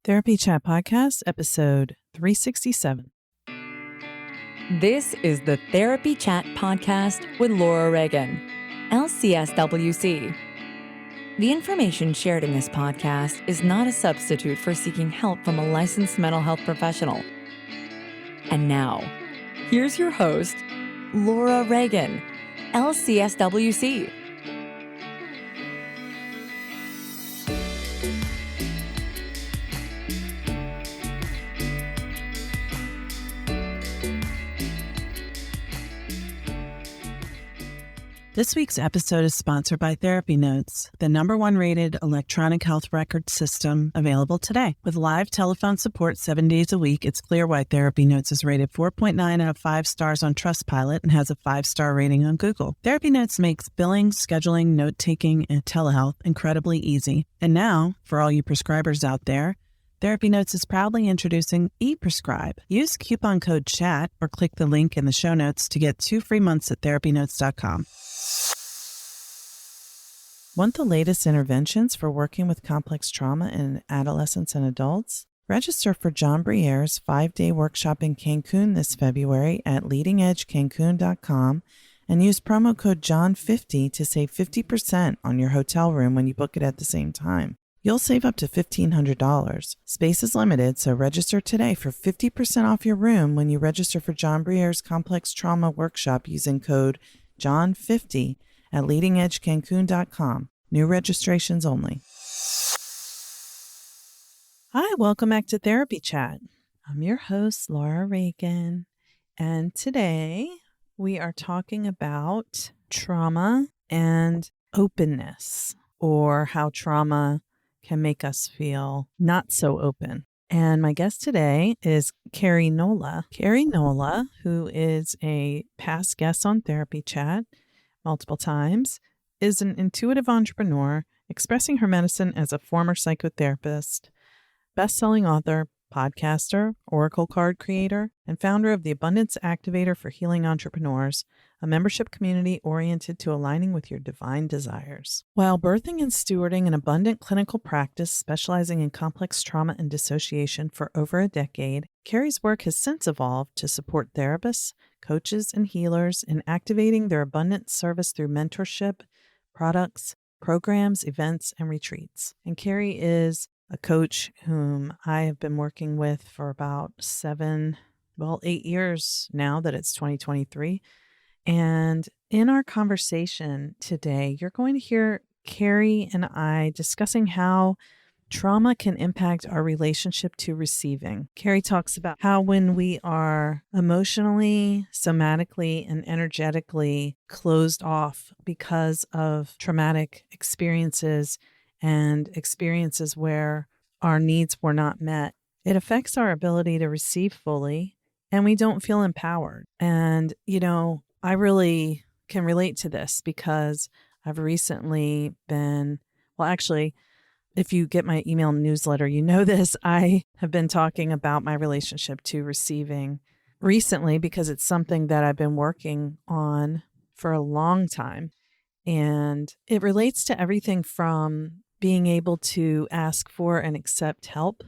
Therapy Chat Podcast, episode 367. This is the Therapy Chat Podcast with Laura Reagan, LCSWC. The information shared in this podcast is not a substitute for seeking help from a licensed mental health professional. And now, here's your host, Laura Reagan, LCSWC. This week's episode is sponsored by Therapy Notes, the #1 rated electronic health record system available today. With live telephone support 7 days a week, it's clear why Therapy Notes is rated 4.9 out of 5 stars on Trustpilot and has a 5-star rating on Google. Therapy Notes makes billing, scheduling, note-taking, and telehealth incredibly easy. And now, for all you prescribers out there, Therapy Notes is proudly introducing ePrescribe. Use coupon code CHAT or click the link in the show notes to get 2 free months at therapynotes.com. Want the latest interventions for working with complex trauma in adolescents and adults? Register for John Briere's 5-day workshop in Cancun this February at leadingedgecancun.com and use promo code JOHN50 to save 50% on your hotel room when you book it at the same time. You'll save up to $1,500. Space is limited, so register today for 50% off your room when you register for John Briere's complex trauma workshop using code JOHN50 at leadingedgecancun.com. New registrations only. Hi, welcome back to Therapy Chat. I'm your host, Laura Reagan, and today we are talking about trauma and openness, or how trauma can make us feel not so open. And my guest today is Keri Nola. Keri Nola, who is a past guest on Therapy Chat multiple times, is an intuitive entrepreneur expressing her medicine as a former psychotherapist, best-selling author, podcaster, oracle card creator, and founder of the Abundance Activator for Healing Entrepreneurs, a membership community oriented to aligning with your divine desires. While birthing and stewarding an abundant clinical practice specializing in complex trauma and dissociation for over a decade, Keri's work has since evolved to support therapists, coaches, and healers in activating their abundant service through mentorship, products, programs, events, and retreats. And Keri is a coach whom I have been working with for about 8 years now that it's 2023. And in our conversation today, you're going to hear Keri and I discussing how trauma can impact our relationship to receiving. Keri talks about how when we are emotionally, somatically, and energetically closed off because of traumatic experiences and experiences where our needs were not met, it affects our ability to receive fully, and we don't feel empowered. And, I really can relate to this because I've recently been, if you get my email newsletter, you know this. I have been talking about my relationship to receiving recently because it's something that I've been working on for a long time. And it relates to everything from being able to ask for and accept help,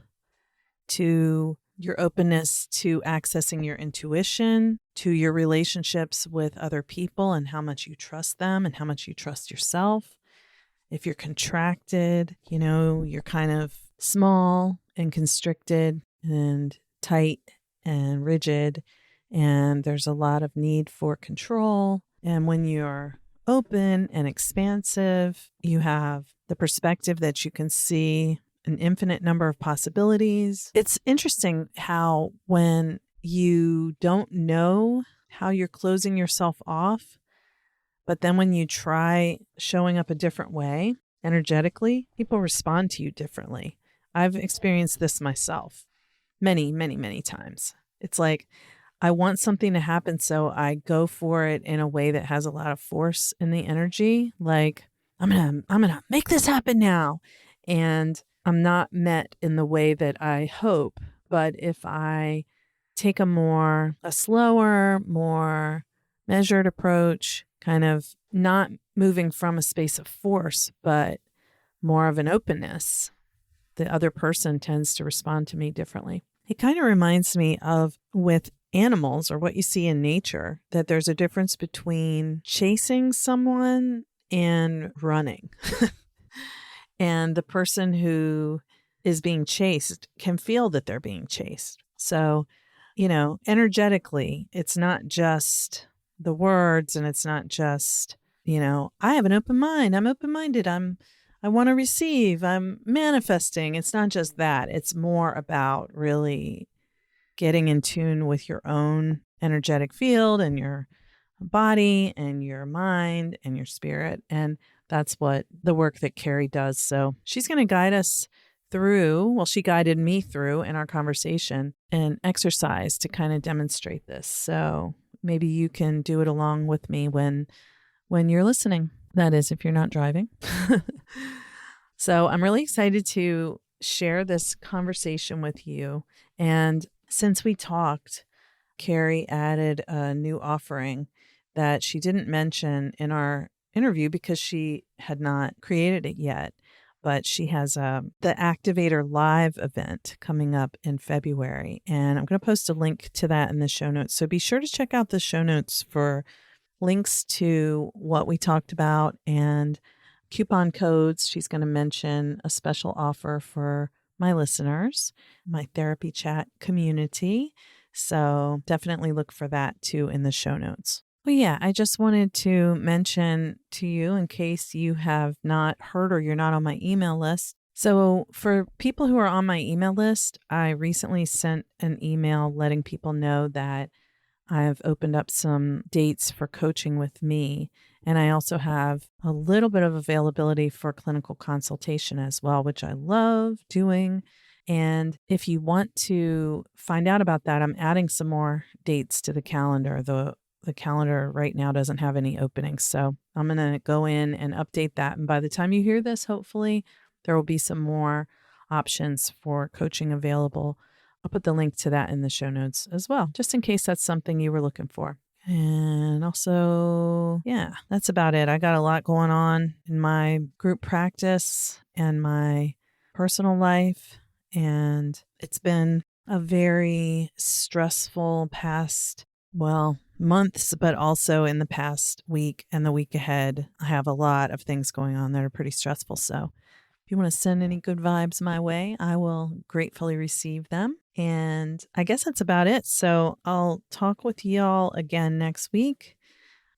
to your openness to accessing your intuition, to your relationships with other people and how much you trust them and how much you trust yourself. If you're contracted, you're kind of small and constricted and tight and rigid, and there's a lot of need for control. And when you're open and expansive, you have the perspective that you can see an infinite number of possibilities. It's interesting how when you don't know how you're closing yourself off, but then when you try showing up a different way, energetically, people respond to you differently. I've experienced this myself many, many, many times. It's like I want something to happen, so I go for it in a way that has a lot of force in the energy. Like, I'm gonna make this happen now. And I'm not met in the way that I hope. But if I take a slower, more measured approach, kind of not moving from a space of force, but more of an openness, the other person tends to respond to me differently. It kind of reminds me of with animals or what you see in nature, that there's a difference between chasing someone and running. And the person who is being chased can feel that they're being chased. So, energetically, it's not just the words, and it's not just, I have an open mind. I'm open-minded. I want to receive. I'm manifesting. It's not just that. It's more about really getting in tune with your own energetic field and your body and your mind and your spirit. And that's what the work that Keri does. So she's going to guide us through, she guided me through in our conversation, an exercise to kind of demonstrate this. So maybe you can do it along with me when you're listening. That is, if you're not driving. So I'm really excited to share this conversation with you. And since we talked, Keri added a new offering that she didn't mention in our interview because she had not created it yet. But she has the Activator Live event coming up in February. And I'm going to post a link to that in the show notes. So be sure to check out the show notes for links to what we talked about and coupon codes. She's going to mention a special offer for my listeners, my therapy chat community. So definitely look for that too in the show notes. Well, yeah, I just wanted to mention to you, in case you have not heard or you're not on my email list. So for people who are on my email list, I recently sent an email letting people know that I've opened up some dates for coaching with me. And I also have a little bit of availability for clinical consultation as well, which I love doing. And if you want to find out about that, I'm adding some more dates to the calendar. The calendar right now doesn't have any openings. So I'm going to go in and update that. And by the time you hear this, hopefully there will be some more options for coaching available. I'll put the link to that in the show notes as well, just in case that's something you were looking for. And also, yeah, that's about it. I got a lot going on in my group practice and my personal life. And it's been a very stressful past, months, but also in the past week and the week ahead. I have a lot of things going on that are pretty stressful. So if you want to send any good vibes my way, I will gratefully receive them. And I guess that's about it. So I'll talk with y'all again next week.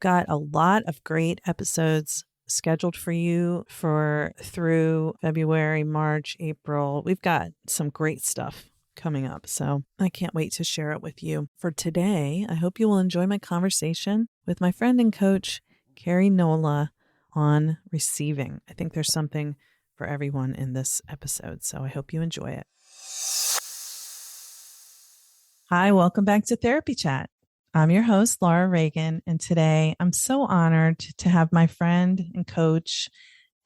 Got a lot of great episodes scheduled for you through February, March, April. We've got some great stuff coming up. So I can't wait to share it with you. For today, I hope you will enjoy my conversation with my friend and coach, Keri Nola, on receiving. I think there's something for everyone in this episode. So I hope you enjoy it. Hi, welcome back to Therapy Chat. I'm your host, Laura Reagan, and today I'm so honored to have my friend and coach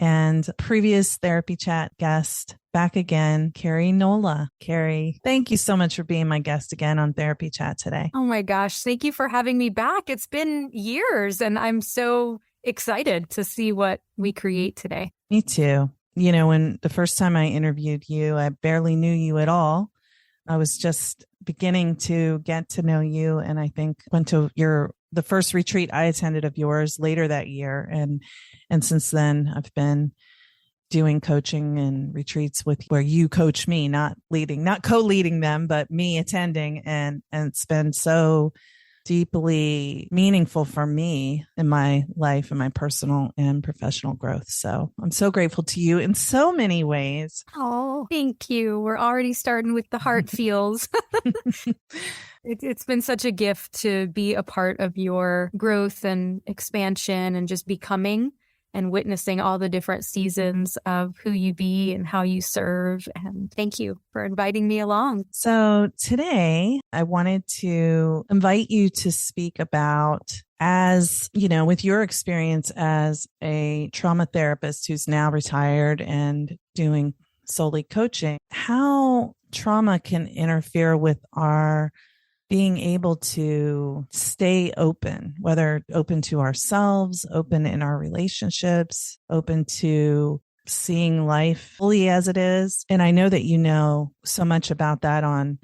and previous Therapy Chat guest back again, Keri Nola. Keri, thank you so much for being my guest again on Therapy Chat today. Oh my gosh, thank you for having me back. It's been years, and I'm so excited to see what we create today. Me too. When the first time I interviewed you, I barely knew you at all. I was just beginning to get to know you, and I think went to the first retreat I attended of yours later that year, and since then I've been doing coaching and retreats where you coach me, not co-leading them, but me attending, and it's been so deeply meaningful for me in my life and my personal and professional growth. So I'm so grateful to you in so many ways. Oh, thank you. We're already starting with the heart feels. It's been such a gift to be a part of your growth and expansion and just becoming and witnessing all the different seasons of who you be and how you serve. And thank you for inviting me along. So today I wanted to invite you to speak about, as with your experience as a trauma therapist who's now retired and doing solely coaching, how trauma can interfere with our being able to stay open, whether open to ourselves, open in our relationships, open to seeing life fully as it is. And I know that you know so much about that on,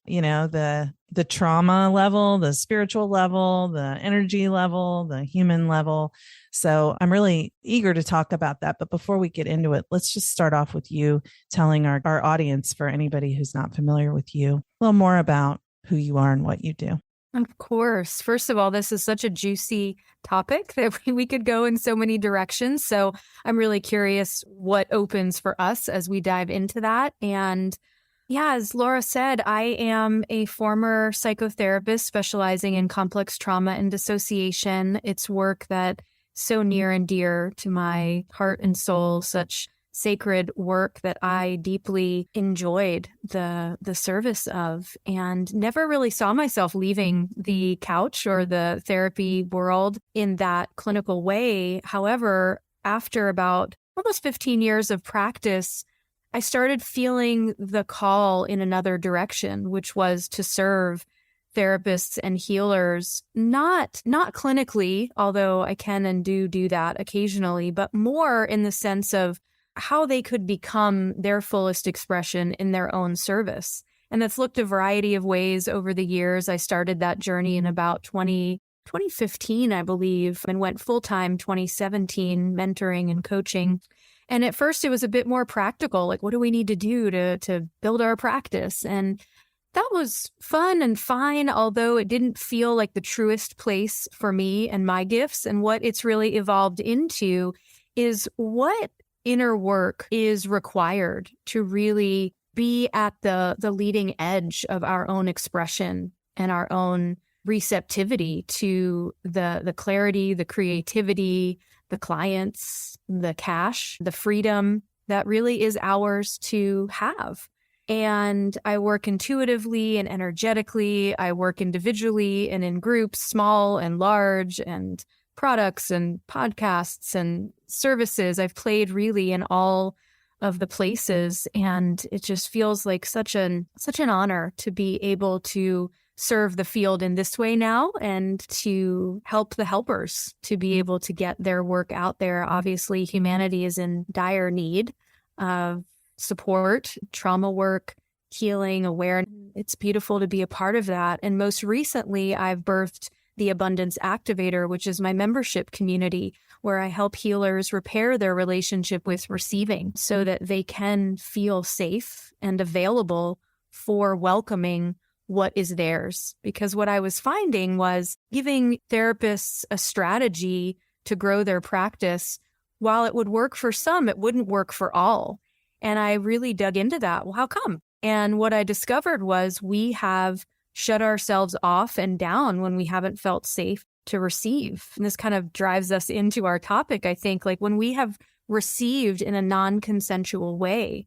the trauma level, the spiritual level, the energy level, the human level. So I'm really eager to talk about that. But before we get into it, let's just start off with you telling our audience, for anybody who's not familiar with you, a little more about who you are and what you do. Of course. First of all, this is such a juicy topic that we could go in so many directions. So I'm really curious what opens for us as we dive into that. And yeah, as Laura said, I am a former psychotherapist specializing in complex trauma and dissociation. It's work that so near and dear to my heart and soul, such sacred work that I deeply enjoyed the service of, and never really saw myself leaving the couch or the therapy world in that clinical way. However, after about almost 15 years of practice, I started feeling the call in another direction, which was to serve therapists and healers, not clinically, although I can and do that occasionally, but more in the sense of how they could become their fullest expression in their own service. And that's looked a variety of ways over the years. I started that journey in about 2015, I believe, and went full-time 2017, mentoring and coaching. And at first it was a bit more practical, like, what do we need to do to build our practice? And that was fun and fine, although it didn't feel like the truest place for me and my gifts. And what it's really evolved into is what inner work is required to really be at the leading edge of our own expression and our own receptivity to the clarity, the creativity, the clients, the cash, the freedom that really is ours to have. And I work intuitively and energetically. I work individually and in groups, small and large, and products and podcasts and services. I've played really in all of the places, and it just feels like such an honor to be able to serve the field in this way now and to help the helpers to be able to get their work out there. Obviously, humanity is in dire need of support, trauma work, healing, awareness. It's beautiful to be a part of that. And most recently, I've birthed the Abundance Activator, which is my membership community, where I help healers repair their relationship with receiving so that they can feel safe and available for welcoming what is theirs. Because what I was finding was giving therapists a strategy to grow their practice, while it would work for some, it wouldn't work for all. And I really dug into that. Well, how come? And what I discovered was we have shut ourselves off and down when we haven't felt safe to receive. And this kind of drives us into our topic, I think, like when we have received in a non-consensual way,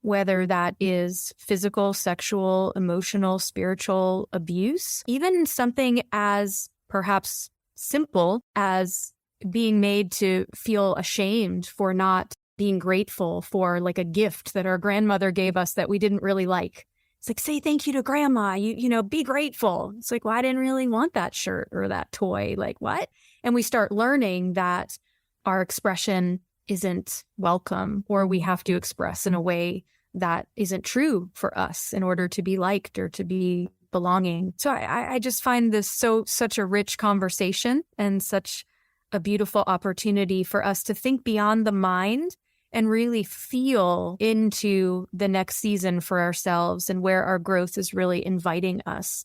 whether that is physical, sexual, emotional, spiritual abuse, even something as perhaps simple as being made to feel ashamed for not being grateful for like a gift that our grandmother gave us that we didn't really like. It's like, say thank you to grandma, you know, be grateful. It's like, well, I didn't really want that shirt or that toy. Like, what? And we start learning that our expression isn't welcome, or we have to express in a way that isn't true for us in order to be liked or to be belonging. So I just find this such a rich conversation and such a beautiful opportunity for us to think beyond the mind and really feel into the next season for ourselves and where our growth is really inviting us.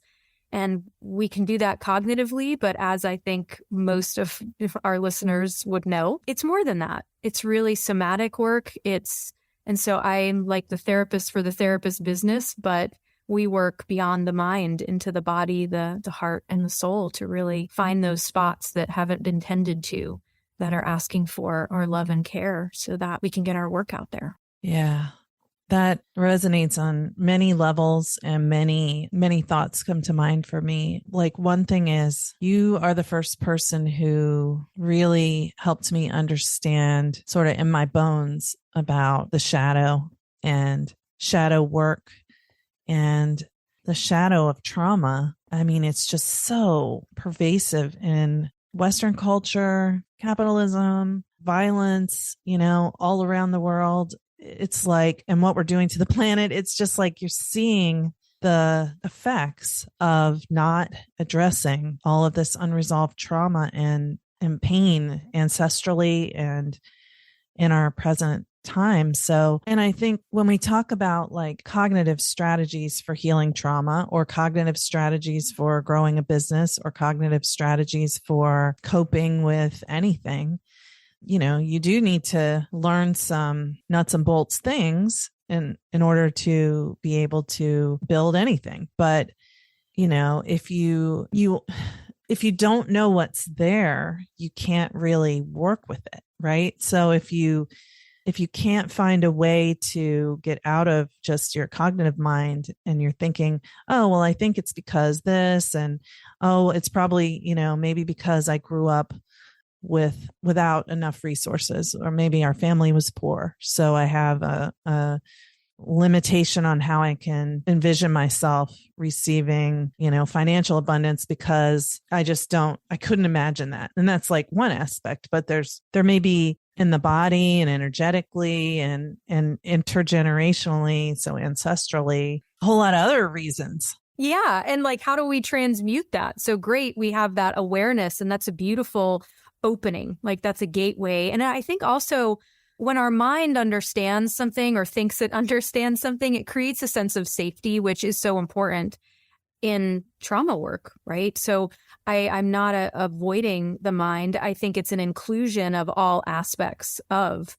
And we can do that cognitively, but as I think most of our listeners would know, it's more than that. It's really somatic work. And so I'm like the therapist for the therapist business, but we work beyond the mind into the body, the heart, and the soul to really find those spots that haven't been tended to, that are asking for our love and care so that we can get our work out there. Yeah, that resonates on many levels, and many, many thoughts come to mind for me. Like, one thing is, you are the first person who really helped me understand sort of in my bones about the shadow and shadow work and the shadow of trauma. I mean, it's just so pervasive in Western culture, capitalism, violence, all around the world. It's like, and what we're doing to the planet, it's just like you're seeing the effects of not addressing all of this unresolved trauma and pain ancestrally and in our present time. So, and I think when we talk about like cognitive strategies for healing trauma or cognitive strategies for growing a business or cognitive strategies for coping with anything, you do need to learn some nuts and bolts things in order to be able to build anything. But, if you don't know what's there, you can't really work with it, right? So if you can't find a way to get out of just your cognitive mind and you're thinking, oh, well, I think it's because this, and oh, it's probably, maybe because I grew up without enough resources, or maybe our family was poor, so I have a limitation on how I can envision myself receiving, financial abundance, because I couldn't imagine that. And that's like one aspect, but there may be in the body and energetically and intergenerationally, so ancestrally, a whole lot of other reasons. Yeah. And like, how do we transmute that? So great, we have that awareness, and that's a beautiful opening. Like, that's a gateway. And I think also, when our mind understands something or thinks it understands something, it creates a sense of safety, which is so important in trauma work, right? So I'm not avoiding the mind. I think it's an inclusion of all aspects of.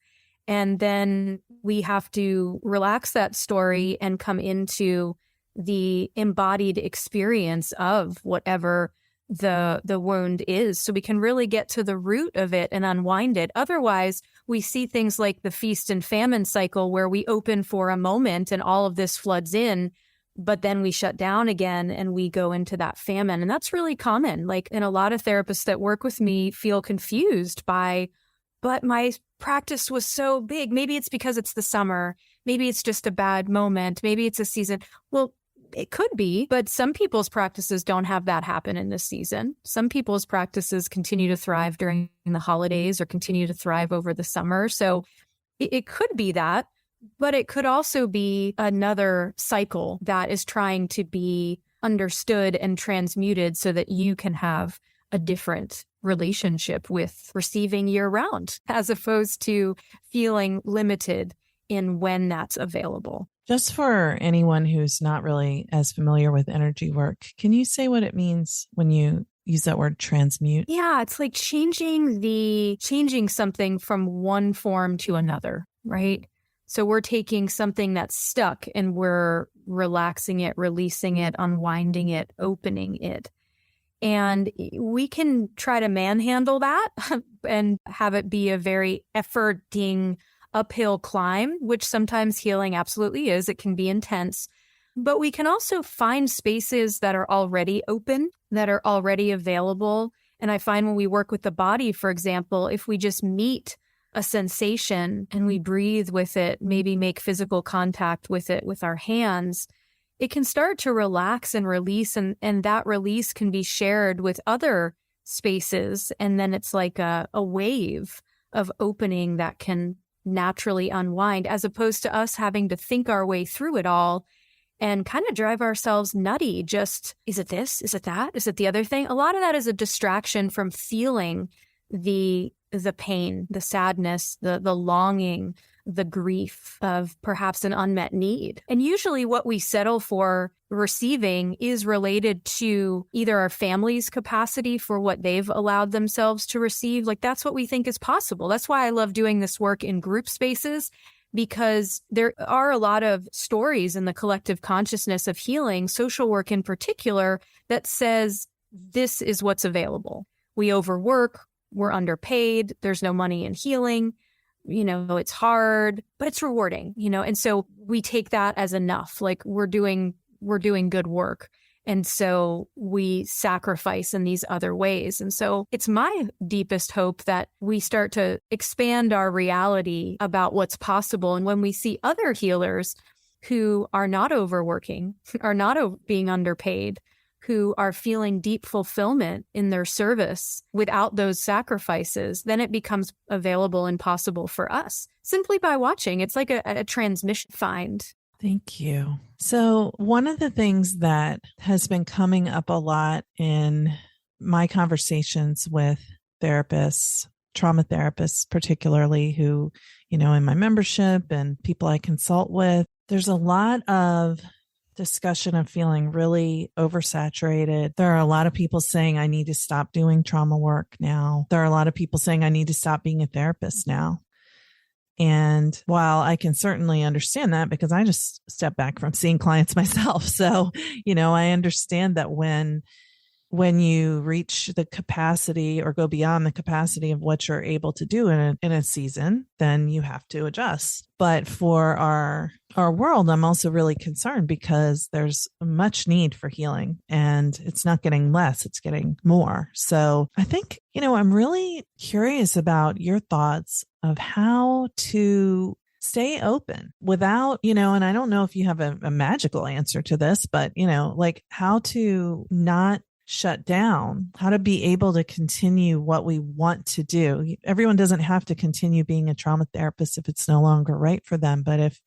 And then we have to relax that story and come into the embodied experience of whatever the wound is, so we can really get to the root of it and unwind it. Otherwise, we see things like the feast and famine cycle, where we open for a moment and all of this floods in, but then we shut down again and we go into that famine. And that's really common. Like, and a lot of therapists that work with me feel confused by, but my practice was so big. Maybe it's because it's the summer. Maybe it's just a bad moment. Maybe it's a season. Well, it could be, but some people's practices don't have that happen in this season. Some people's practices continue to thrive during the holidays or continue to thrive over the summer. So it could be that, but it could also be another cycle that is trying to be understood and transmuted so that you can have a different relationship with receiving year round, as opposed to feeling limited in when that's available. Just for anyone who's not really as familiar with energy work, can you say what it means when you use that word transmute? Yeah, it's like changing something from one form to another, right? So we're taking something that's stuck and we're relaxing it, releasing it, unwinding it, opening it. And we can try to manhandle that and have it be a very efforting uphill climb, which sometimes healing absolutely is. It can be intense, but we can also find spaces that are already open, that are already available. And I find when we work with the body, for example, if we just meet a sensation and we breathe with it, maybe make physical contact with it with our hands, it can start to relax and release. And that release can be shared with other spaces. And then it's like a wave of opening that can naturally unwind, as opposed to us having to think our way through it all and kind of drive ourselves nutty. Just, is it this? Is it that? Is it the other thing? A lot of that is a distraction from feeling the pain, the sadness, the longing, the grief of perhaps an unmet need. And usually what we settle for receiving is related to either our family's capacity for what they've allowed themselves to receive. Like, that's what we think is possible. That's why I love doing this work in group spaces, because there are a lot of stories in the collective consciousness of healing, social work in particular, that says this is what's available. We overwork, we're underpaid, there's no money in healing. It's hard, but it's rewarding, and so we take that as enough. Like, we're doing good work. And so we sacrifice in these other ways. And so it's my deepest hope that we start to expand our reality about what's possible. And when we see other healers who are not overworking, are not being underpaid, who are feeling deep fulfillment in their service without those sacrifices, then it becomes available and possible for us simply by watching. It's like a transmission find. Thank you. So, one of the things that has been coming up a lot in my conversations with therapists, trauma therapists, particularly who, in my membership and people I consult with, there's a lot of discussion of feeling really oversaturated. There are a lot of people saying, I need to stop doing trauma work now. There are a lot of people saying, I need to stop being a therapist now. And while I can certainly understand that because I just step back from seeing clients myself. So, I understand that when you reach the capacity or go beyond the capacity of what you're able to do in a season, then you have to adjust. But for our world, I'm also really concerned because there's much need for healing and it's not getting less, it's getting more. So I think, I'm really curious about your thoughts of how to stay open without, and I don't know if you have a magical answer to this, but, like how to not shut down, how to be able to continue what we want to do. Everyone doesn't have to continue being a trauma therapist if it's no longer right for them. But if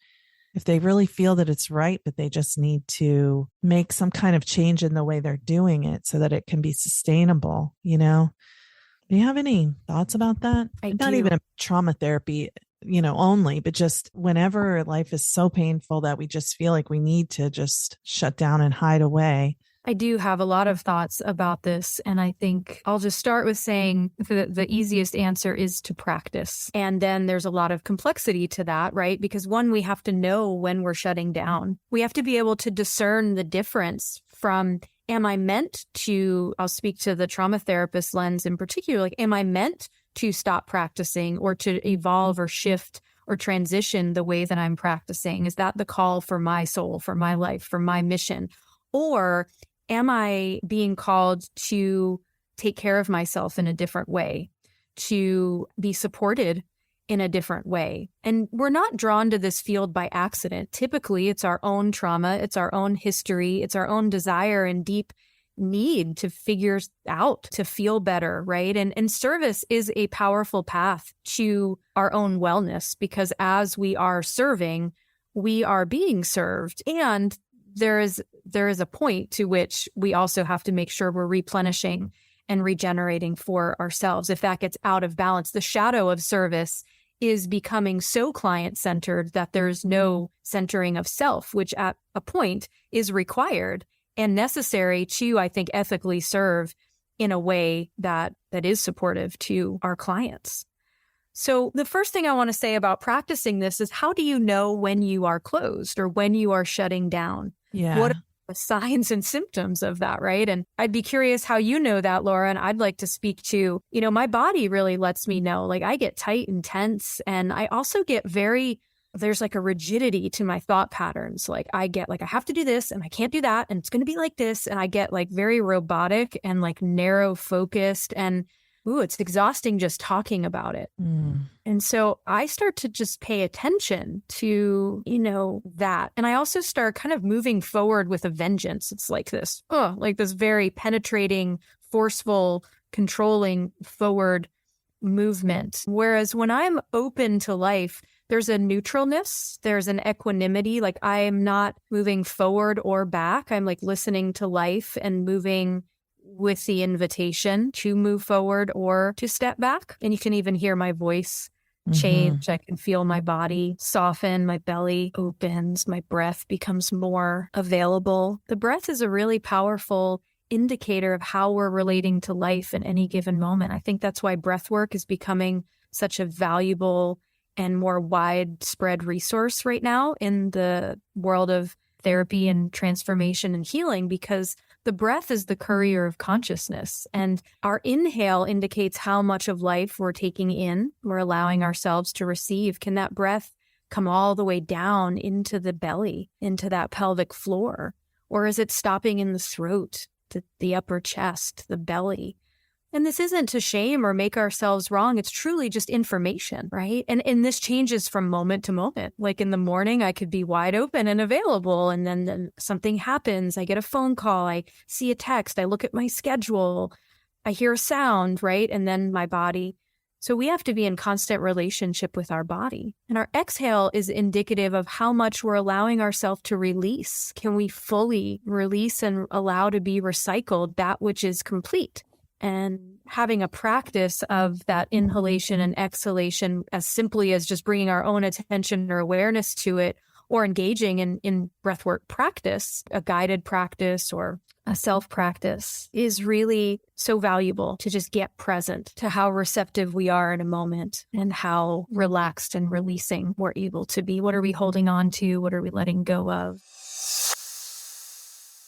they really feel that it's right, but they just need to make some kind of change in the way they're doing it so that it can be sustainable, Do you have any thoughts about that? Not even a trauma therapy, only, but just whenever life is so painful that we just feel like we need to just shut down and hide away. I do have a lot of thoughts about this. And I think I'll just start with saying the easiest answer is to practice. And then there's a lot of complexity to that, right? Because one, we have to know when we're shutting down. We have to be able to discern the difference from, am I meant to, I'll speak to the trauma therapist lens in particular, like, am I meant to stop practicing or to evolve or shift or transition the way that I'm practicing? Is that the call for my soul, for my life, for my mission? Or am I being called to take care of myself in a different way, to be supported in a different way? And we're not drawn to this field by accident. Typically, it's our own trauma, it's our own history, it's our own desire and deep need to figure out, to feel better, right? And service is a powerful path to our own wellness because as we are serving, we are being served. And there is a point to which we also have to make sure we're replenishing and regenerating for ourselves. If that gets out of balance, the shadow of service is becoming so client-centered that there's no centering of self, which at a point is required and necessary to, I think, ethically serve in a way that is supportive to our clients. So the first thing I want to say about practicing this is, how do you know when you are closed or when you are shutting down? Yeah. What are the signs and symptoms of that, right? And I'd be curious how you know that, Laura, and I'd like to speak to, my body really lets me know, like I get tight and tense, and I also get there's like a rigidity to my thought patterns. Like I get like, I have to do this and I can't do that, and it's going to be like this. And I get like very robotic and like narrow focused, and it's exhausting just talking about it. And so I start to just pay attention to, that. And I also start kind of moving forward with a vengeance. It's like this very penetrating, forceful, controlling forward movement. Whereas when I'm open to life, there's a neutralness, there's an equanimity. Like I am not moving forward or back. I'm like listening to life and moving with the invitation to move forward or to step back. And you can even hear my voice change. I can feel my body soften, my belly opens, my breath becomes more available. The breath is a really powerful indicator of how we're relating to life in any given moment. I think that's why breath work is becoming such a valuable and more widespread resource right now in the world of therapy and transformation and healing, because the breath is the courier of consciousness, and our inhale indicates how much of life we're taking in, we're allowing ourselves to receive. Can that breath come all the way down into the belly, into that pelvic floor? Or is it stopping in the throat, the upper chest, the belly? And this isn't to shame or make ourselves wrong. It's truly just information, right? And this changes from moment to moment. Like in the morning, I could be wide open and available. And then something happens. I get a phone call. I see a text. I look at my schedule. I hear a sound, right? And then my body. So we have to be in constant relationship with our body. And our exhale is indicative of how much we're allowing ourselves to release. Can we fully release and allow to be recycled that which is complete? And having a practice of that inhalation and exhalation as simply as just bringing our own attention or awareness to it, or engaging in breathwork practice, a guided practice or a self-practice, is really so valuable to just get present to how receptive we are in a moment and how relaxed and releasing we're able to be. What are we holding on to? What are we letting go of?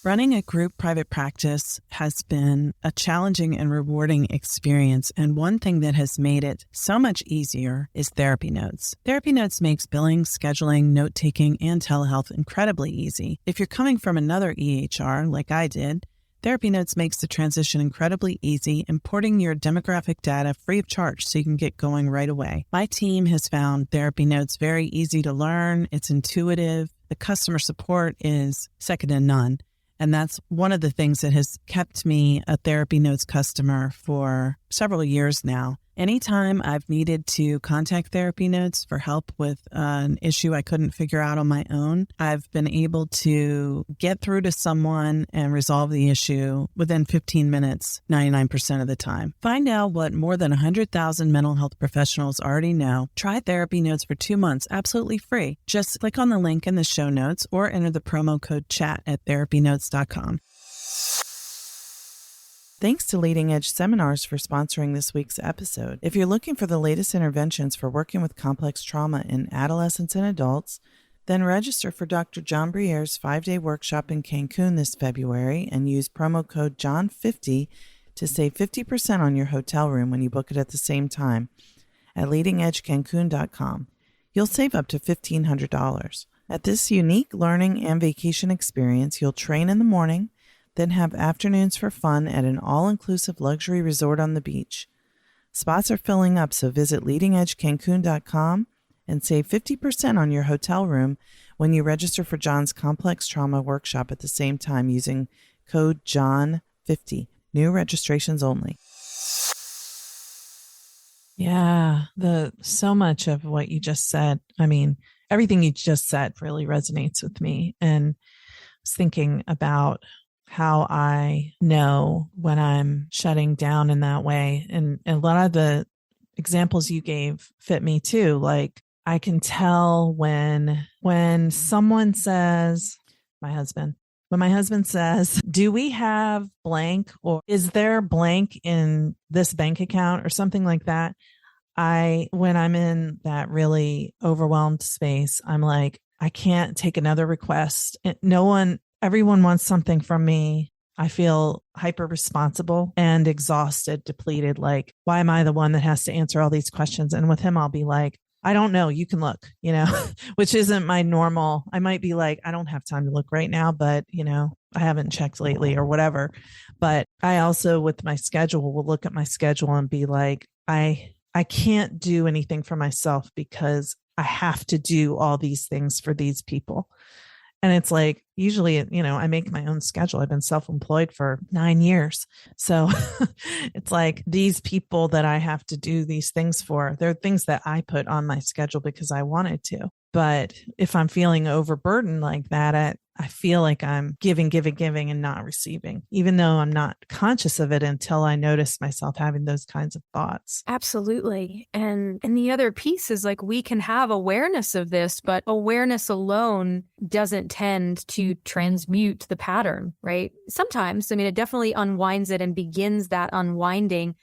Running a group private practice has been a challenging and rewarding experience, and one thing that has made it so much easier is Therapy Notes. Therapy Notes makes billing, scheduling, note-taking, and telehealth incredibly easy. If you're coming from another EHR, like I did, Therapy Notes makes the transition incredibly easy, importing your demographic data free of charge so you can get going right away. My team has found Therapy Notes very easy to learn. It's intuitive. The customer support is second to none. And that's one of the things that has kept me a Therapy Notes customer for several years now. Anytime I've needed to contact Therapy Notes for help with an issue I couldn't figure out on my own, I've been able to get through to someone and resolve the issue within 15 minutes, 99% of the time. Find out what more than 100,000 mental health professionals already know. Try Therapy Notes for 2 months, absolutely free. Just click on the link in the show notes or enter the promo code CHAT at therapynotes.com. Thanks to Leading Edge Seminars for sponsoring this week's episode. If you're looking for the latest interventions for working with complex trauma in adolescents and adults, then register for Dr. John Briere's 5-day workshop in Cancun this February and use promo code JOHN50 to save 50% on your hotel room when you book it at the same time at leadingedgecancun.com. You'll save up to $1,500. At this unique learning and vacation experience, you'll train in the morning, then have afternoons for fun at an all-inclusive luxury resort on the beach. Spots are filling up, so visit leadingedgecancun.com and save 50% on your hotel room when you register for John's Complex Trauma Workshop at the same time using code JOHN50. New registrations only. Yeah, so much of what you just said, everything you just said really resonates with me. And I was thinking about how I know when I'm shutting down in that way. And a lot of the examples you gave fit me too. Like I can tell when someone says, my husband says, do we have blank, or is there blank in this bank account or something like that? When I'm in that really overwhelmed space, I'm like, I can't take another request. Everyone wants something from me. I feel hyper responsible and exhausted, depleted. Like, why am I the one that has to answer all these questions? And with him, I'll be like, I don't know. You can look, which isn't my normal. I might be like, I don't have time to look right now, but I haven't checked lately or whatever. But I also, with my schedule, will look at my schedule and be like, I can't do anything for myself because I have to do all these things for these people. And it's like, usually, I make my own schedule. I've been self-employed for 9 years. So it's like these people that I have to do these things for, they're things that I put on my schedule because I wanted to. But if I'm feeling overburdened like that, I feel like I'm giving and not receiving, even though I'm not conscious of it until I notice myself having those kinds of thoughts. Absolutely. And the other piece is like, we can have awareness of this, but awareness alone doesn't tend to transmute the pattern, right? Sometimes, it definitely unwinds it and begins that unwinding,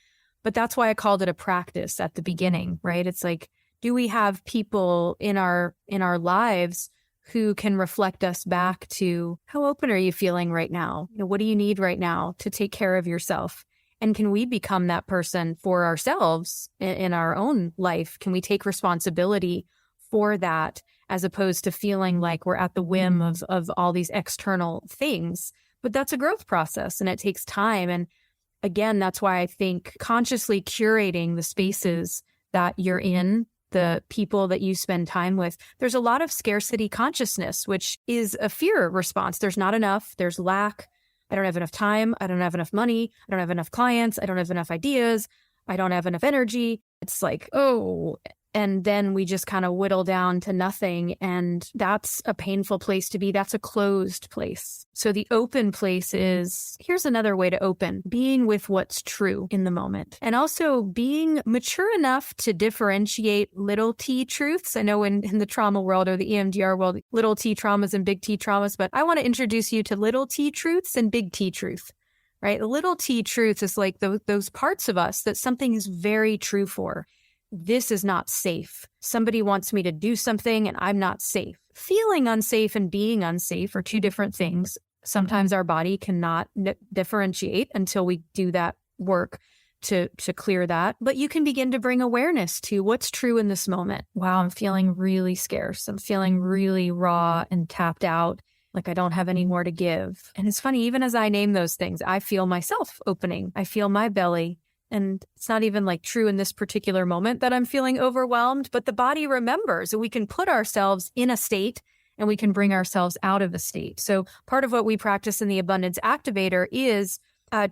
but that's why I called it a practice at the beginning, right? It's like, do we have people in our lives who can reflect us back to, how open are you feeling right now? What do you need right now to take care of yourself? And can we become that person for ourselves in our own life? Can we take responsibility for that as opposed to feeling like we're at the whim of all these external things? But that's a growth process and it takes time. And again, that's why I think consciously curating the spaces that you're in, the people that you spend time with, there's a lot of scarcity consciousness, which is a fear response. There's not enough, there's lack. I don't have enough time. I don't have enough money. I don't have enough clients. I don't have enough ideas. I don't have enough energy. It's like, oh, and then we just kind of whittle down to nothing. And that's a painful place to be. That's a closed place. So the open place is, here's another way to open, being with what's true in the moment. And also being mature enough to differentiate little t truths. I know in the trauma world or the EMDR world, little t traumas and big T traumas, but I want to introduce you to little t truths and big T truth. Right? The little t truth is like those parts of us that something is very true for. This is not safe. Somebody wants me to do something and I'm not safe. Feeling unsafe and being unsafe are two different things. Sometimes our body cannot differentiate until we do that work to clear that. But you can begin to bring awareness to what's true in this moment. Wow, I'm feeling really scarce. I'm feeling really raw and tapped out. Like I don't have any more to give. And it's funny, even as I name those things, I feel myself opening. I feel my belly. And it's not even like true in this particular moment that I'm feeling overwhelmed, but the body remembers, and we can put ourselves in a state and we can bring ourselves out of a state. So part of what we practice in the Abundance Activator is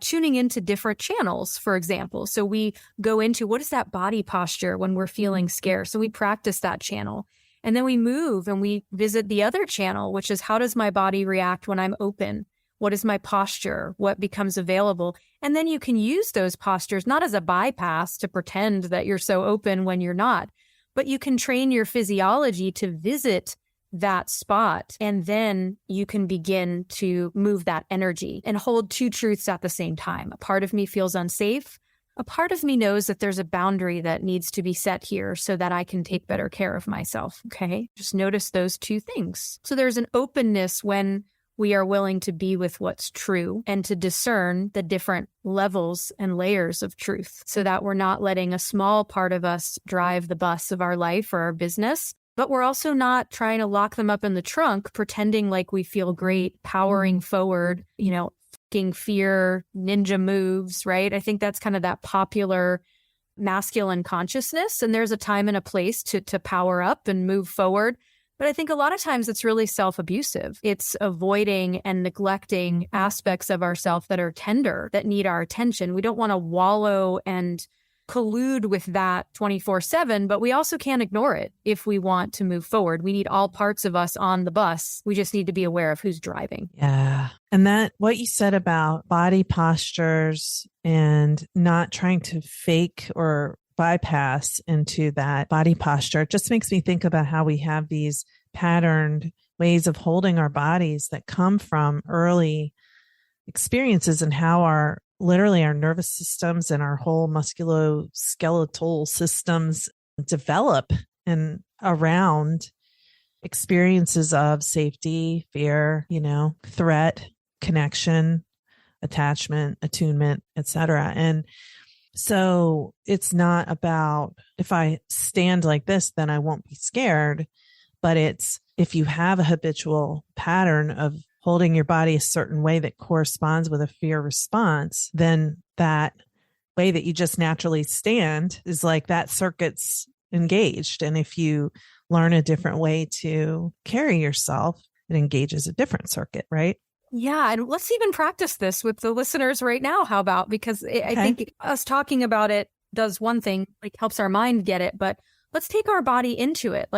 tuning into different channels, for example. So we go into what is that body posture when we're feeling scarce. So we practice that channel. And then we move and we visit the other channel, which is how does my body react when I'm open? What is my posture? What becomes available? And then you can use those postures not as a bypass to pretend that you're so open when you're not, but you can train your physiology to visit that spot. And then you can begin to move that energy and hold two truths at the same time. A part of me feels unsafe. A part of me knows that there's a boundary that needs to be set here so that I can take better care of myself. Okay. Just notice those two things. So there's an openness when we are willing to be with what's true and to discern the different levels and layers of truth so that we're not letting a small part of us drive the bus of our life or our business, but we're also not trying to lock them up in the trunk, pretending like we feel great, powering forward, fucking fear, ninja moves, right? I think that's kind of that popular masculine consciousness. And there's a time and a place to power up and move forward. But I think a lot of times it's really self-abusive. It's avoiding and neglecting aspects of ourselves that are tender, that need our attention. We don't want to wallow and collude with that 24/7, but we also can't ignore it if we want to move forward. We need all parts of us on the bus. We just need to be aware of who's driving. Yeah. And that what you said about body postures and not trying to fake or bypass into that body posture just makes me think about how we have these patterned ways of holding our bodies that come from early experiences and how our nervous systems and our whole musculoskeletal systems develop and around experiences of safety, fear, threat, connection, attachment, attunement, etc. And so it's not about if I stand like this, then I won't be scared. But it's if you have a habitual pattern of holding your body a certain way that corresponds with a fear response, then that way that you just naturally stand is like that circuit's engaged. And if you learn a different way to carry yourself, it engages a different circuit, right? Yeah. And let's even practice this with the listeners right now. How about? Because I think us talking about it does one thing, like helps our mind get it, but let's take our body into it.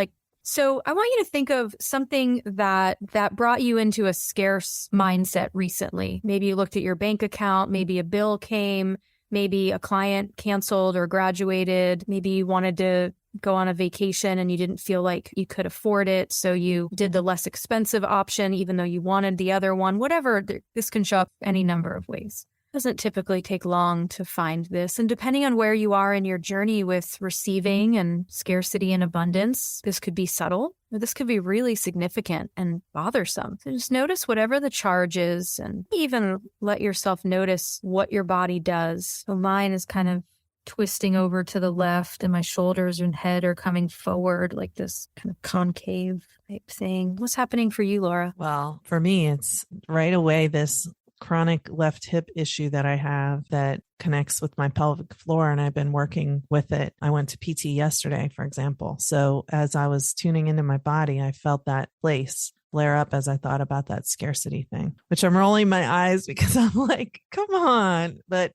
So I want you to think of something that brought you into a scarce mindset recently. Maybe you looked at your bank account, maybe a bill came, maybe a client canceled or graduated, maybe you wanted to go on a vacation and you didn't feel like you could afford it. So you did the less expensive option, even though you wanted the other one, whatever. This can show up any number of ways. It doesn't typically take long to find this. And depending on where you are in your journey with receiving and scarcity and abundance, this could be subtle or this could be really significant and bothersome. So just notice whatever the charge is and even let yourself notice what your body does. So mine is kind of twisting over to the left and my shoulders and head are coming forward like this kind of concave type thing. What's happening for you, Laura? Well, for me, it's right away this chronic left hip issue that I have that connects with my pelvic floor, and I've been working with it. I went to PT yesterday, for example. So as I was tuning into my body, I felt that place flare up as I thought about that scarcity thing, which I'm rolling my eyes because I'm like, come on, but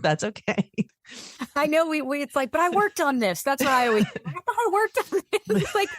that's okay. I know we it's like, but I worked on this. That's what I always, I thought I worked on this. It's like,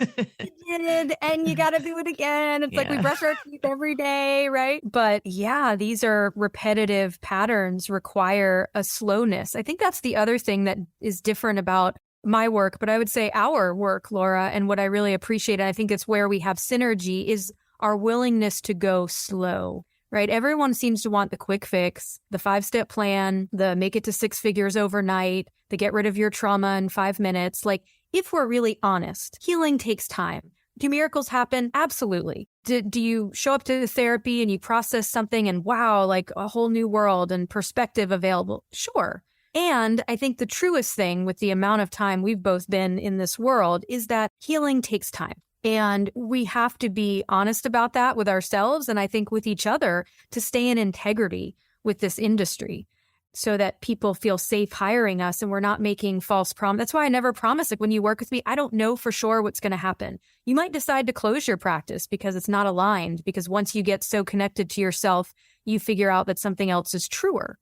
you did, and you got to do it again. It's like we brush our teeth every day, right? But yeah, these are repetitive patterns require a slowness. I think that's the other thing that is different about my work, but I would say our work, Laura, and what I really appreciate, and I think it's where we have synergy, is our willingness to go slow, right? Everyone seems to want the quick fix, the 5-step plan, the make it to 6 figures overnight, the get rid of your trauma in 5 minutes. Like, if we're really honest, healing takes time. Do miracles happen? Absolutely. Do you show up to the therapy and you process something and wow, like a whole new world and perspective available? Sure. And I think the truest thing with the amount of time we've both been in this world is that healing takes time. And we have to be honest about that with ourselves and I think with each other to stay in integrity with this industry so that people feel safe hiring us and we're not making false promises. That's why I never promise. Like when you work with me, I don't know for sure what's going to happen. You might decide to close your practice because it's not aligned, because once you get so connected to yourself, you figure out that something else is truer.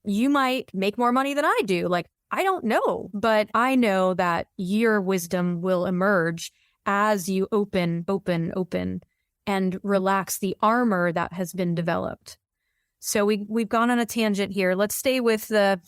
You might make more money than I do. Like, I don't know, but I know that your wisdom will emerge as you open, and relax the armor that has been developed. So we've gone on a tangent here. Let's stay with the,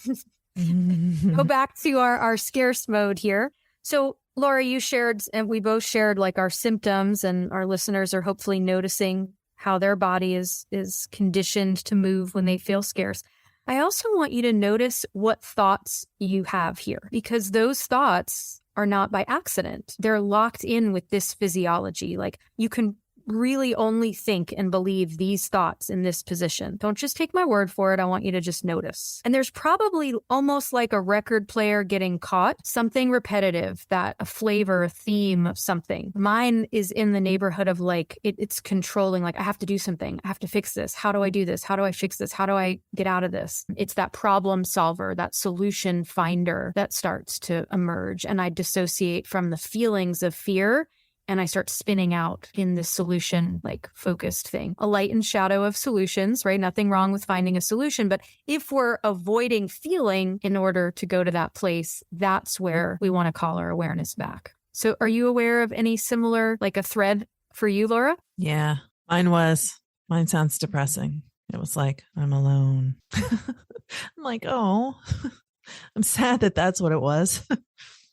go back to our scarce mode here. So Laura, you shared, and we both shared like our symptoms, and our listeners are hopefully noticing how their body is conditioned to move when they feel scarce. I also want you to notice what thoughts you have here, because those thoughts are not by accident. They're locked in with this physiology. Like, you can really only think and believe these thoughts in this position. Don't just take my word for it. I want you to just notice. And there's probably almost like a record player getting caught, something repetitive, that a flavor, a theme of something. Mine is in the neighborhood of like, it's controlling, like I have to do something. I have to fix this. How do I do this? How do I fix this? How do I get out of this? It's that problem solver, that solution finder that starts to emerge. And I dissociate from the feelings of fear, and I start spinning out in this solution, like focused thing. A light and shadow of solutions, right? Nothing wrong with finding a solution. But if we're avoiding feeling in order to go to that place, that's where we want to call our awareness back. So are you aware of any similar, like a thread for you, Laura? Yeah, mine sounds depressing. It was like, I'm alone. I'm like, oh, I'm sad that that's what it was.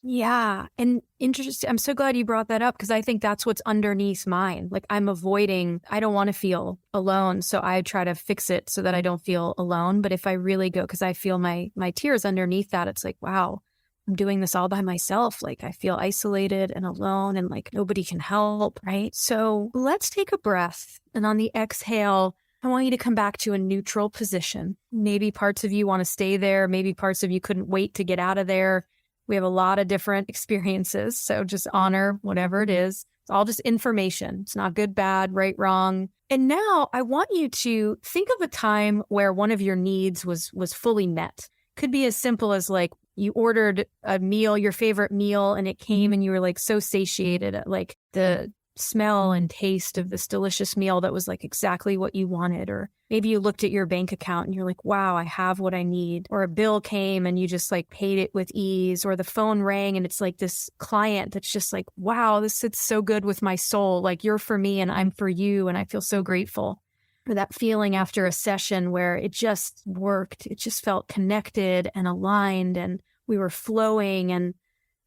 Yeah. And interesting. I'm so glad you brought that up, because I think that's what's underneath mine. Like, I'm avoiding, I don't want to feel alone. So I try to fix it so that I don't feel alone. But if I really go, because I feel my tears underneath that, it's like, wow, I'm doing this all by myself. Like, I feel isolated and alone and like nobody can help. Right. So let's take a breath. And on the exhale, I want you to come back to a neutral position. Maybe parts of you want to stay there. Maybe parts of you couldn't wait to get out of there. We have a lot of different experiences, so just honor whatever it is. It's all just information. It's not good, bad, right, wrong. And now I want you to think of a time where one of your needs was fully met. Could be as simple as like you ordered a meal, your favorite meal, and it came and you were like so satiated at like the smell and taste of this delicious meal that was like exactly what you wanted. Or maybe you looked at your bank account and you're like, wow, I have what I need. Or a bill came and you just like paid it with ease. Or the phone rang and it's like this client that's just like, wow, this sits so good with my soul. Like, you're for me and I'm for you. And I feel so grateful. Or that feeling after a session where it just worked. It just felt connected and aligned and we were flowing and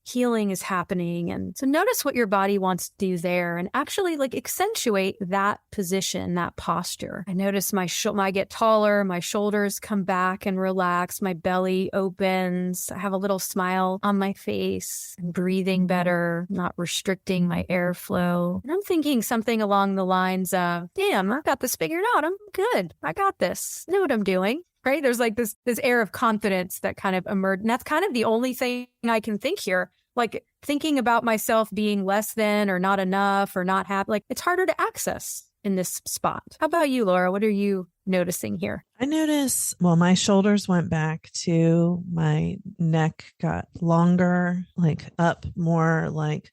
healing is happening. And so notice what your body wants to do there and actually like accentuate that position, that posture. I notice I get taller, my shoulders come back and relax, my belly opens, I have a little smile on my face, I'm breathing better, not restricting my airflow. And I'm thinking something along the lines of, damn, I've got this figured out. I'm good. I got this. I know what I'm doing. Right? There's like this air of confidence that kind of emerged. And that's kind of the only thing I can think here. Like, thinking about myself being less than or not enough or not happy, like, it's harder to access in this spot. How about you, Laura? What are you noticing here? I notice, well, my shoulders went back too. My neck got longer, like up more, like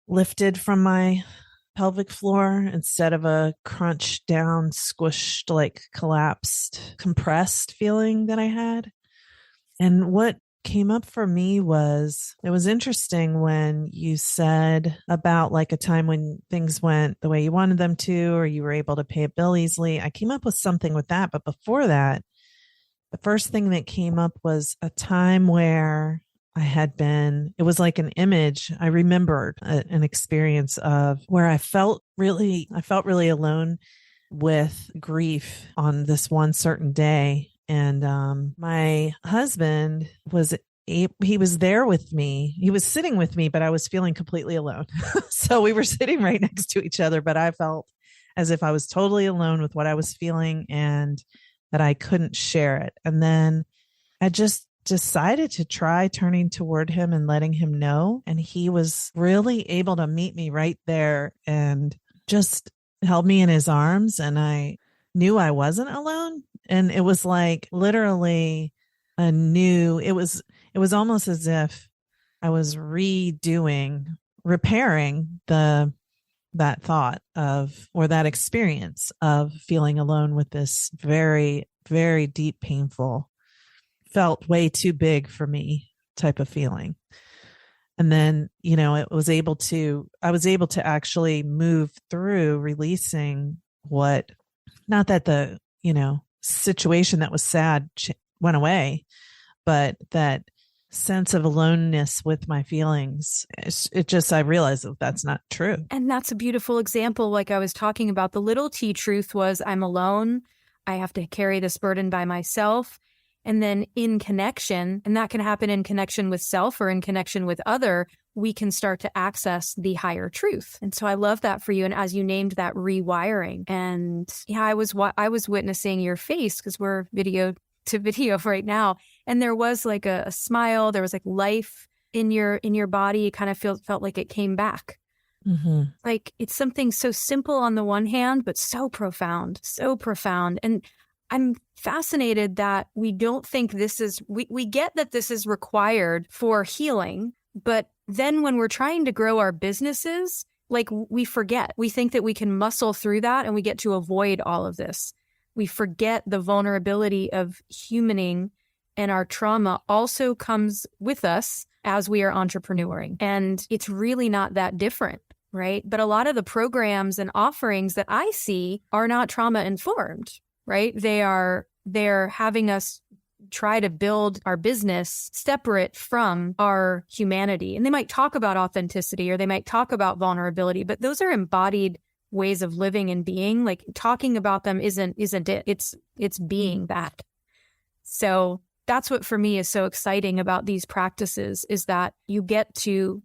lifted from my pelvic floor instead of a crunched down, squished, like collapsed, compressed feeling that I had. And what came up for me was it was interesting when you said about like a time when things went the way you wanted them to, or you were able to pay a bill easily. I came up with something with that. But before that, the first thing that came up was a time where it was like an image. I remembered an experience of where I felt really alone with grief on this one certain day. And my husband he was there with me. He was sitting with me, but I was feeling completely alone. So we were sitting right next to each other, but I felt as if I was totally alone with what I was feeling and that I couldn't share it. And then I just decided to try turning toward him and letting him know. And he was really able to meet me right there and just held me in his arms. And I knew I wasn't alone. And it was like literally it was almost as if I was repairing that thought of, or that experience of feeling alone with this very, very deep, painful, felt way too big for me type of feeling. And then, I was able to actually move through releasing not that the, situation that was sad went away, but that sense of aloneness with my feelings. I realized that that's not true. And that's a beautiful example. Like I was talking about, the little T truth was I'm alone. I have to carry this burden by myself. And then in connection, and that can happen in connection with self or in connection with other, we can start to access the higher truth. And so I love that for you. And as you named that, rewiring. And yeah, I was witnessing your face because we're video to video right now. And there was like a smile, there was like life in your body. It kind of felt like it came back. Mm-hmm. Like it's something so simple on the one hand, but so profound. And I'm fascinated that we don't think we get that this is required for healing, but then when we're trying to grow our businesses, like we forget. We think that we can muscle through that and we get to avoid all of this. We forget the vulnerability of humaning, and our trauma also comes with us as we are entrepreneuring. And it's really not that different, right? But a lot of the programs and offerings that I see are not trauma informed, right? They're having us try to build our business separate from our humanity. And they might talk about authenticity or they might talk about vulnerability, but those are embodied ways of living and being. Like talking about them isn't it. It's being that. So that's what for me is so exciting about these practices, is that you get to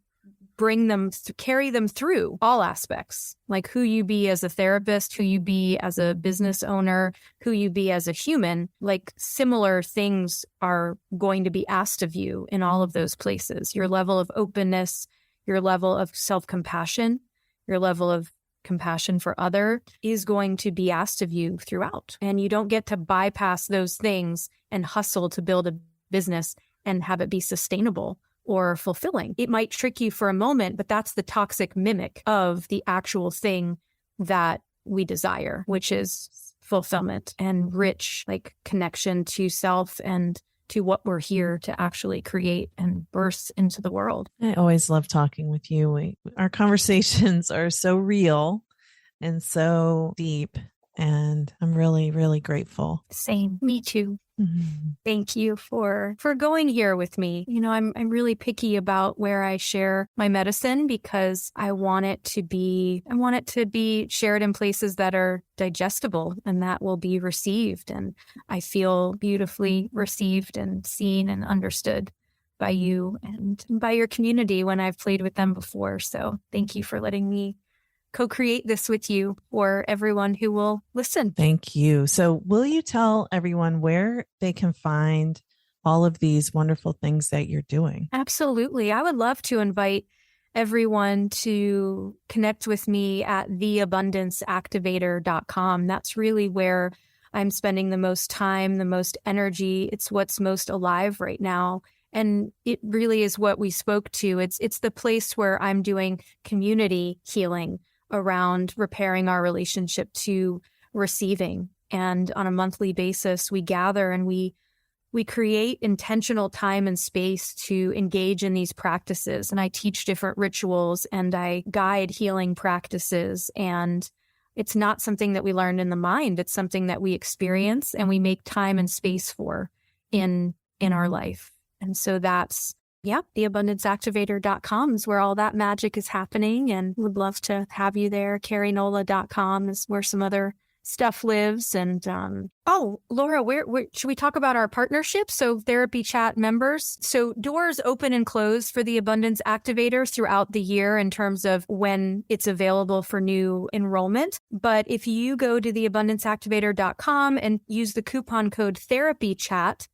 bring them, carry them through all aspects, like who you be as a therapist, who you be as a business owner, who you be as a human. Like similar things are going to be asked of you in all of those places. Your level of openness, your level of self-compassion, your level of compassion for other is going to be asked of you throughout. And you don't get to bypass those things and hustle to build a business and have it be sustainable or fulfilling. It might trick you for a moment, but that's the toxic mimic of the actual thing that we desire, which is fulfillment and rich, like connection to self and to what we're here to actually create and burst into the world. I always love talking with you. Our conversations are so real and so deep, and I'm really, really grateful. Same. Me too. Mm-hmm. Thank you for going here with me. I'm really picky about where I share my medicine because I want it to be shared in places that are digestible and that will be received. And I feel beautifully received and seen and understood by you and by your community when I've played with them before. So thank you for letting me co-create this with you or everyone who will listen. Thank you. So will you tell everyone where they can find all of these wonderful things that you're doing? Absolutely. I would love to invite everyone to connect with me at theabundanceactivator.com. That's really where I'm spending the most time, the most energy. It's what's most alive right now. And it really is what we spoke to. It's the place where I'm doing community healing around repairing our relationship to receiving. And on a monthly basis, we gather and we create intentional time and space to engage in these practices. And I teach different rituals and I guide healing practices. And it's not something that we learned in the mind. It's something that we experience and we make time and space for in our life. And so that's, theabundanceactivator.com is where all that magic is happening. And would love to have you there. KeriNola.com is where some other stuff lives. And Laura, where should we talk about our partnership? So Therapy Chat members. So doors open and close for the Abundance Activators throughout the year in terms of when it's available for new enrollment. But if you go to theabundanceactivator.com and use the coupon code Therapy Chat,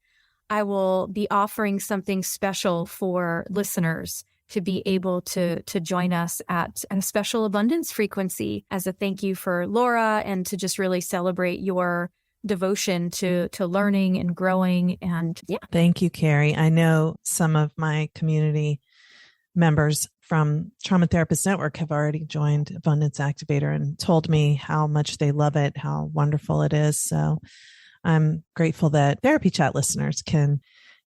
I will be offering something special for listeners to be able to join us at a special abundance frequency as a thank you for Laura and to just really celebrate your devotion to learning and growing. And Thank you, Keri. I know some of my community members from Trauma Therapist Network have already joined Abundance Activator and told me how much they love it, how wonderful it is. So I'm grateful that Therapy Chat listeners can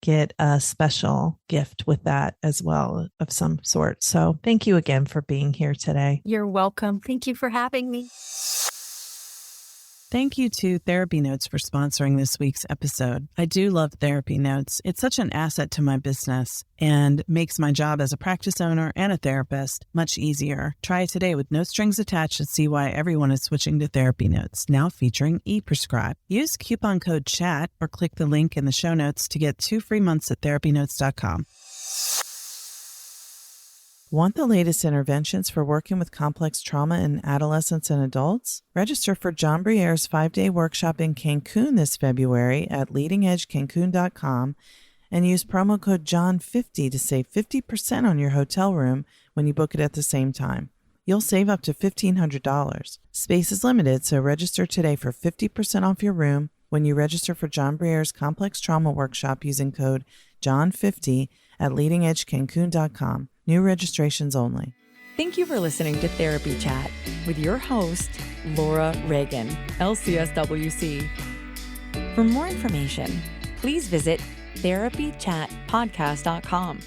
get a special gift with that as well of some sort. So thank you again for being here today. You're welcome. Thank you for having me. Thank you to Therapy Notes for sponsoring this week's episode. I do love Therapy Notes. It's such an asset to my business and makes my job as a practice owner and a therapist much easier. Try it today with no strings attached and see why everyone is switching to Therapy Notes, now featuring ePrescribe. Use coupon code CHAT or click the link in the show notes to get 2 free months at therapynotes.com. Want the latest interventions for working with complex trauma in adolescents and adults? Register for John Briere's 5-day workshop in Cancun this February at leadingedgecancun.com and use promo code JOHN50 to save 50% on your hotel room when you book it at the same time. You'll save up to $1,500. Space is limited, so register today for 50% off your room when you register for John Briere's complex trauma workshop using code JOHN50 at leadingedgecancun.com. New registrations only. Thank you for listening to Therapy Chat with your host, Laura Reagan, LCSWC. For more information, please visit therapychatpodcast.com.